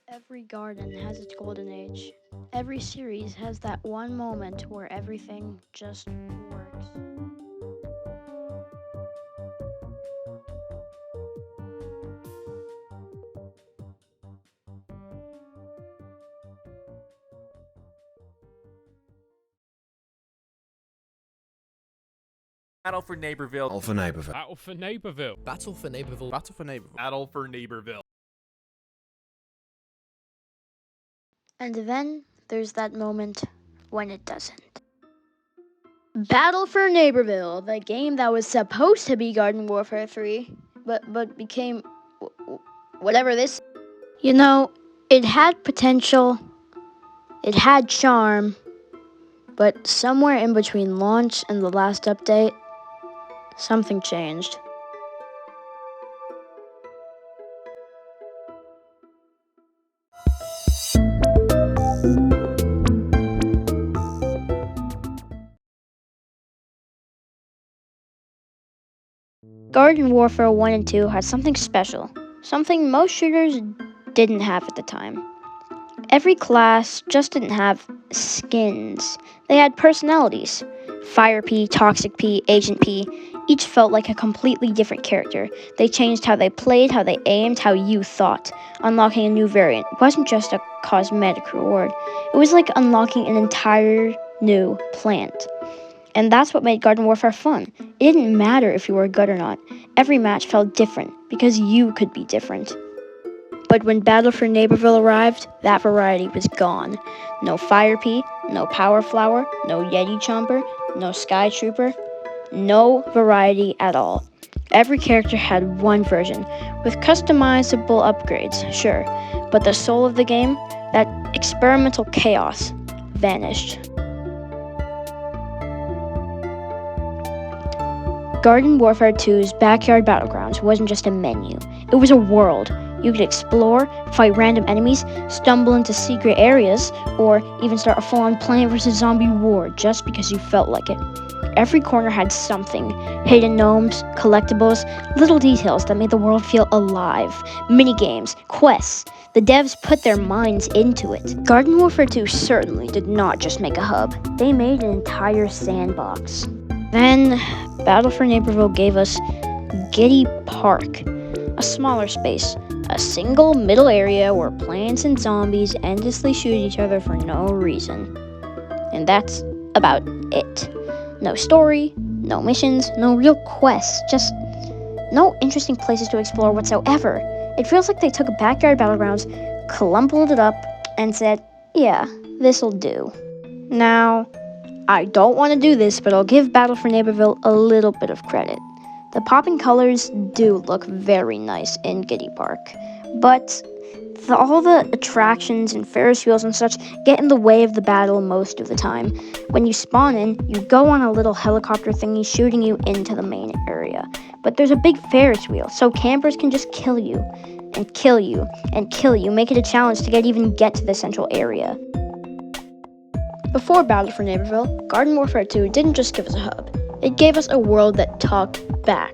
Every garden has its golden age. Every series has that one moment where everything just works. Battle for Neighborville. Battle for Neighborville. Battle for Neighborville. Battle for Neighborville. Battle for Neighborville. Battle for Neighborville. And then there's that moment when it doesn't. Battle for Neighborville, the game that was supposed to be Garden Warfare 3, but became whatever this. You know, it had potential, it had charm, but somewhere in between launch and the last update, something changed. Garden Warfare 1 and 2 had something special, something most shooters didn't have at the time. Every class just didn't have skins. They had personalities. ShadowPea, ToxicPea, AgentPea, each felt like a completely different character. They changed how they played, how they aimed, how you thought. Unlocking a new variant wasn't just a cosmetic reward. It was like unlocking an entire new plant. And that's what made Garden Warfare fun. It didn't matter if you were good or not. Every match felt different, because you could be different. But when Battle for Neighborville arrived, that variety was gone. No ShadowPea, no Power Flower, no Yeti Chomper, no Sky Trooper. No variety at all. Every character had one version, with customizable upgrades, sure. But the soul of the game, that experimental chaos, vanished. Garden Warfare 2's Backyard Battlegrounds wasn't just a menu, it was a world. You could explore, fight random enemies, stumble into secret areas, or even start a full-on Plant vs. Zombie war just because you felt like it. Every corner had something, hidden gnomes, collectibles, little details that made the world feel alive, minigames, quests. The devs put their minds into it. Garden Warfare 2 certainly did not just make a hub, they made an entire sandbox. Then, Battle for Neighborville gave us Giddy Park, a smaller space, a single middle area where plants and zombies endlessly shoot each other for no reason. And that's about it. No story, no missions, no real quests, just no interesting places to explore whatsoever. It feels like they took a Backyard Battlegrounds, clumpled it up, and said, yeah, this'll do. Now, I don't want to do this, but I'll give Battle for Neighborville a little bit of credit. The popping colors do look very nice in Giddy Park, but all the attractions and Ferris wheels and such get in the way of the battle most of the time. When you spawn in, you go on a little helicopter thingy shooting you into the main area. But there's a big Ferris wheel, so campers can just kill you, and kill you, and kill you, make it a challenge to even get to the central area. Before Battle for Neighborville, Garden Warfare 2 didn't just give us a hub. It gave us a world that talked back.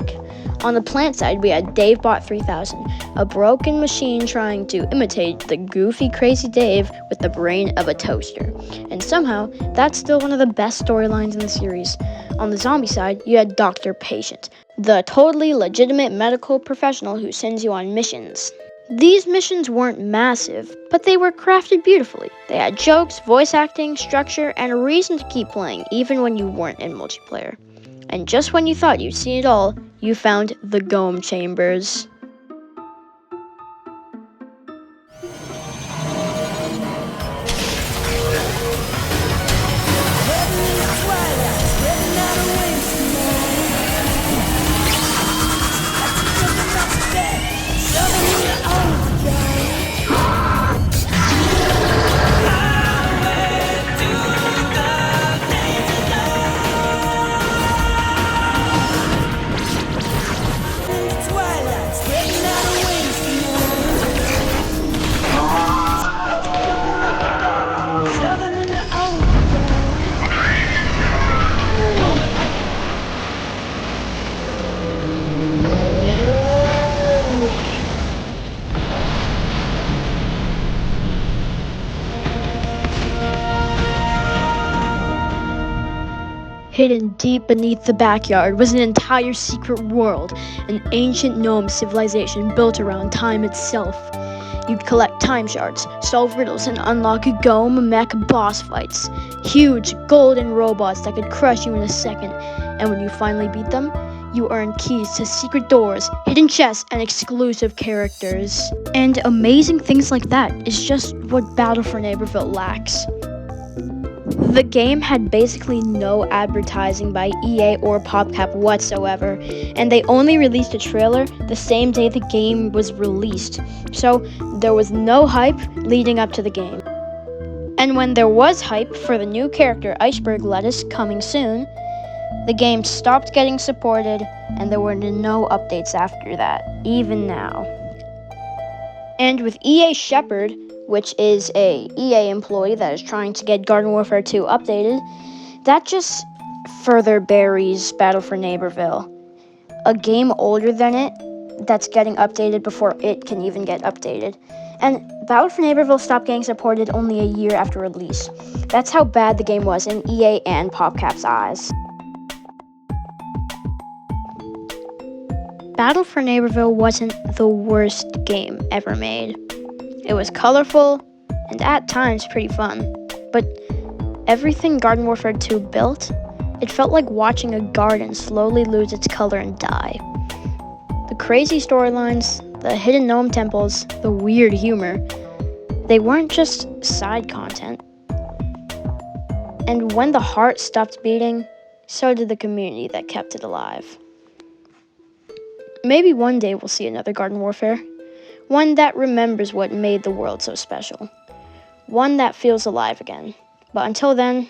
On the plant side, we had DaveBot 3000, a broken machine trying to imitate the goofy, crazy Dave with the brain of a toaster. And somehow, that's still one of the best storylines in the series. On the zombie side, you had Dr. Patient, the totally legitimate medical professional who sends you on missions. These missions weren't massive, but they were crafted beautifully. They had jokes, voice acting, structure, and a reason to keep playing even when you weren't in multiplayer. And just when you thought you'd seen it all, you found the Gome Chambers. Hidden deep beneath the backyard was an entire secret world, an ancient gnome civilization built around time itself. You'd collect time shards, solve riddles, and unlock gnome mech boss fights. Huge golden robots that could crush you in a second. And when you finally beat them, you earn keys to secret doors, hidden chests, and exclusive characters. And amazing things like that is just what Battle for Neighborville lacks. The game had basically no advertising by EA or PopCap whatsoever, and they only released a trailer the same day the game was released, so there was no hype leading up to the game. And when there was hype for the new character Iceberg Lettuce coming soon, the game stopped getting supported, and there were no updates after that, even now. And with EA Shepherd, which is a EA employee that is trying to get Garden Warfare 2 updated, that just further buries Battle for Neighborville. A game older than it that's getting updated before it can even get updated. And Battle for Neighborville stopped getting supported only a year after release. That's how bad the game was in EA and PopCap's eyes. Battle for Neighborville wasn't the worst game ever made. It was colorful and at times pretty fun, but everything Garden Warfare 2 built, it felt like watching a garden slowly lose its color and die. The crazy storylines, the hidden gnome temples, the weird humor, they weren't just side content. And when the heart stopped beating, so did the community that kept it alive. Maybe one day we'll see another Garden Warfare. One that remembers what made the world so special. One that feels alive again. But until then,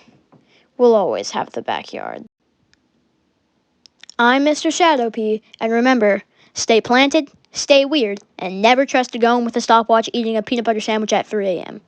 we'll always have the backyard. I'm Mr. ShadowPea, and remember, stay planted, stay weird, and never trust a gnome with a stopwatch eating a peanut butter sandwich at 3 a.m.